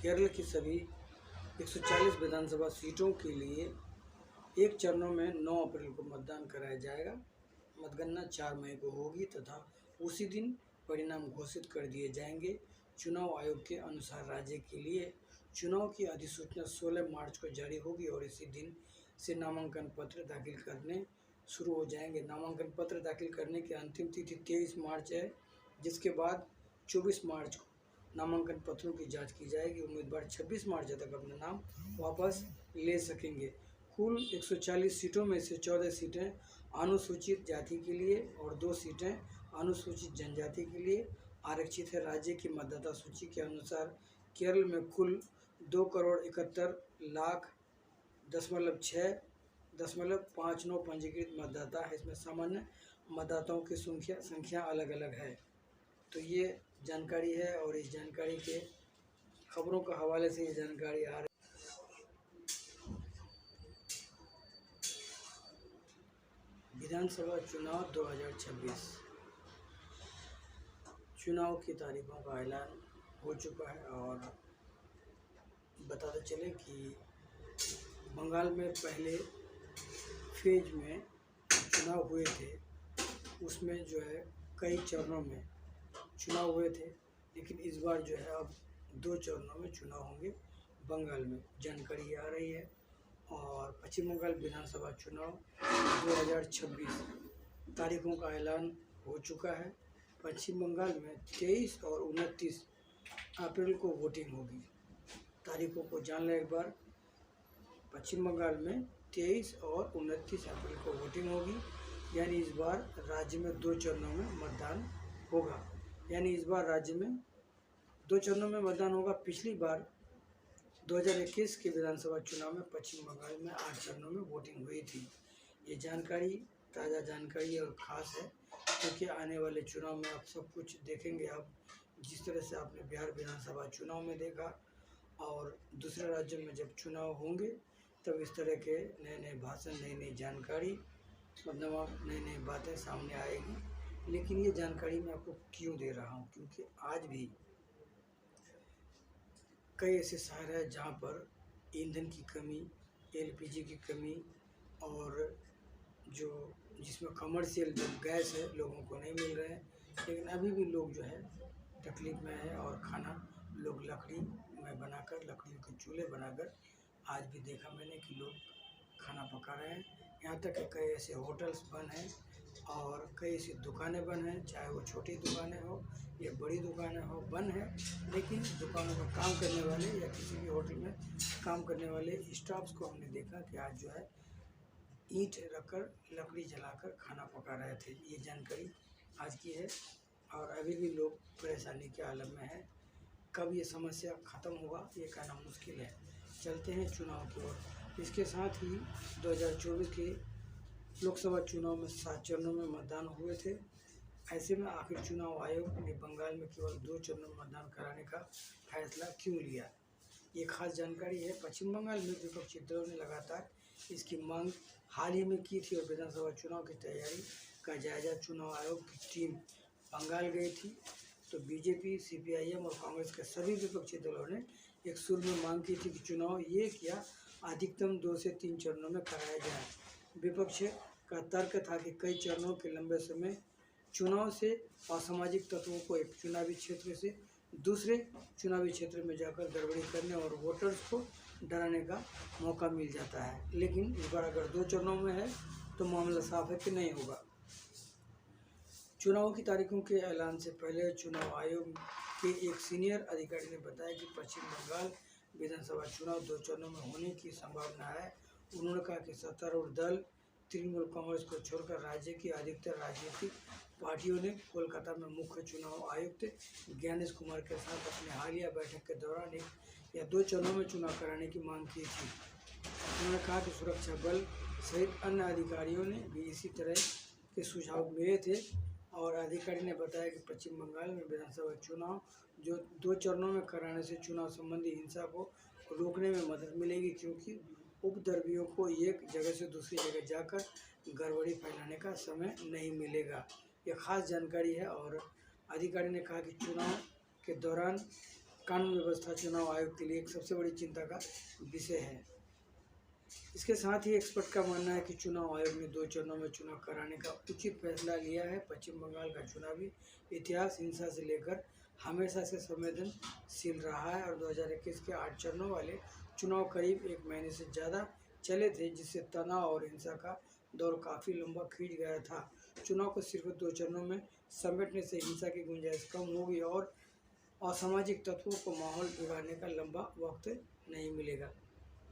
केरल की सभी 140 विधानसभा सीटों के लिए एक चरणों में 9 अप्रैल को मतदान कराया जाएगा। मतगणना 4 मई को होगी तथा उसी दिन परिणाम घोषित कर दिए जाएंगे। चुनाव आयोग के अनुसार राज्य के लिए चुनाव की अधिसूचना 16 मार्च को जारी होगी और इसी दिन से नामांकन पत्र दाखिल करने शुरू हो जाएंगे। नामांकन पत्र दाखिल करने की अंतिम तिथि 23 मार्च है, जिसके बाद 24 मार्च को नामांकन पत्रों की जांच की जाएगी। उम्मीदवार 26 मार्च तक अपना नाम वापस ले सकेंगे। कुल 140 सीटों में से 14 सीटें अनुसूचित जाति के लिए और 2 सीटें अनुसूचित जनजाति के लिए आरक्षित है। राज्य की मतदाता सूची के अनुसार केरल में कुल 2,71,6.59 पंजीकृत मतदाता है। इसमें सामान्य मतदाताओं की संख्या अलग अलग है। तो ये जानकारी है और इस जानकारी के खबरों के हवाले से ये जानकारी आ रही है। विधानसभा चुनाव 2026 चुनाव की तारीखों का ऐलान हो चुका है और बताते चले कि बंगाल में पहले फेज में चुनाव हुए थे, उसमें जो है कई चरणों में चुनाव हुए थे, लेकिन इस बार जो है अब 2 चरणों में चुनाव होंगे बंगाल में, जानकारी आ रही है। और पश्चिम बंगाल विधानसभा चुनाव 2026 तारीखों का ऐलान हो चुका है। पश्चिम बंगाल में 23 और 29 अप्रैल को वोटिंग होगी। तारीखों को जान लें एक बार। पश्चिम बंगाल में 23 और 29 अप्रैल को वोटिंग होगी, यानी इस बार राज्य में 2 चरणों में मतदान होगा। यानी इस बार राज्य में 2 चरणों में मतदान होगा। पिछली बार 2021 के विधानसभा चुनाव में पश्चिम बंगाल में 8 चरणों में वोटिंग हुई थी। ये जानकारी ताज़ा जानकारी और ख़ास है, क्योंकि आने वाले चुनाव में आप सब कुछ देखेंगे। आप जिस तरह से आपने बिहार विधानसभा चुनाव में देखा और दूसरे राज्यों में जब चुनाव होंगे तब इस तरह के नए नए भाषण, नई नई जानकारी, मतलब नई नई बातें सामने आएगी। लेकिन ये जानकारी मैं आपको क्यों दे रहा हूँ, क्योंकि आज भी कई ऐसे शहर हैं जहाँ पर ईंधन की कमी, एलपीजी की कमी और जो जिसमें कमर्शियल जो गैस है लोगों को नहीं मिल रहे हैं। लेकिन अभी भी लोग जो है तकलीफ़ में है और खाना लोग लकड़ी में बनाकर, लकड़ियों के चूल्हे बनाकर आज भी देखा मैंने कि लोग खाना पका रहे हैं। यहाँ तक कि कई ऐसे होटल्स बंद हैं और कई ऐसी दुकानें बंद हैं, चाहे वो छोटी दुकानें हो या बड़ी दुकानें हो, बंद है। लेकिन दुकानों में काम करने वाले या किसी भी होटल में काम करने वाले स्टाफ्स को हमने देखा कि आज जो है ईंट रखकर, लकड़ी जलाकर खाना पका रहे थे। ये जानकारी आज की है और अभी भी लोग परेशानी के आलम में हैं। कब ये समस्या ख़त्म होगा ये कहना मुश्किल है। चलते हैं चुनाव की ओर। इसके साथ ही 2024 के लोकसभा चुनाव में 7 चरणों में मतदान हुए थे। ऐसे में आखिर चुनाव आयोग ने बंगाल में केवल 2 चरणों में मतदान कराने का फैसला क्यों लिया, ये खास जानकारी है। पश्चिम बंगाल में विपक्षी दलों ने लगातार इसकी मांग हाल ही में की थी और विधानसभा चुनाव की तैयारी का जायजा चुनाव आयोग की टीम बंगाल गई थी। तो बीजेपी, सीपीआईएम और कांग्रेस के सभी विपक्षी दलों ने एक सुर में मांग की थी कि चुनाव एक या अधिकतम 2 से 3 चरणों में कराया जाए। विपक्ष का तर्क था कि कई चरणों के लंबे समय चुनाव से असामाजिक तत्वों को एक चुनावी क्षेत्र से दूसरे चुनावी क्षेत्र में जाकर गड़बड़ी करने और वोटर्स को डराने का मौका मिल जाता है। लेकिन इस बार अगर 2 चरणों में है तो मामला साफ है कि नहीं होगा। चुनाव की तारीखों के ऐलान से पहले चुनाव आयोग के एक सीनियर अधिकारी ने बताया कि पश्चिम बंगाल विधानसभा चुनाव 2 चरणों में होने की संभावना है। उन्होंने कहा कि सत्तारूढ़ दल तृणमूल कांग्रेस को छोड़कर राज्य की अधिकतर राजनीतिक पार्टियों ने कोलकाता में मुख्य चुनाव आयुक्त ज्ञानेश कुमार के साथ अपने हालिया बैठक के दौरान 1 या 2 चरणों में चुनाव कराने की मांग की थी। उन्होंने कहा कि सुरक्षा बल सहित अन्य अधिकारियों ने भी इसी तरह के सुझाव मिले थे और अधिकारी ने बताया कि पश्चिम बंगाल में विधानसभा चुनाव जो 2 चरणों में कराने से चुनाव संबंधी हिंसा को रोकने में मदद मिलेगी, क्योंकि उपद्रवियों को एक जगह से दूसरी जगह जाकर गड़बड़ी फैलाने का समय नहीं मिलेगा। यह खास जानकारी है और अधिकारी ने कहा कि चुनाव के दौरान कानून व्यवस्था चुनाव आयोग के लिए एक सबसे बड़ी चिंता का विषय है। इसके साथ ही एक्सपर्ट का मानना है कि चुनाव आयोग ने 2 चरणों में चुनाव कराने का उचित फैसला लिया है। पश्चिम बंगाल का चुनावी इतिहास हिंसा से लेकर हमेशा से संवेदनशील रहा है और 2021 के 8 चरणों वाले चुनाव करीब 1 महीने से ज़्यादा चले थे, जिससे तनाव और हिंसा का दौर काफ़ी लंबा खींच गया था। चुनाव को सिर्फ 2 चरणों में समेटने से हिंसा की गुंजाइश कम होगी और असामाजिक तत्वों को माहौल बिगाड़ने का लंबा वक्त नहीं मिलेगा।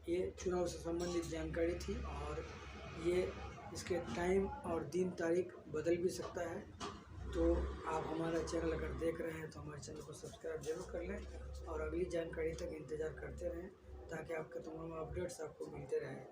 ये चुनाव से संबंधित जानकारी थी और ये इसके टाइम और दिन तारीख बदल भी सकता है। तो आप हमारा चैनल अगर देख रहे हैं तो हमारे चैनल को सब्सक्राइब जरूर कर लें और अगली जानकारी तक इंतज़ार करते रहें ताकि आपके तमाम अपडेट्स आपको मिलते रहें।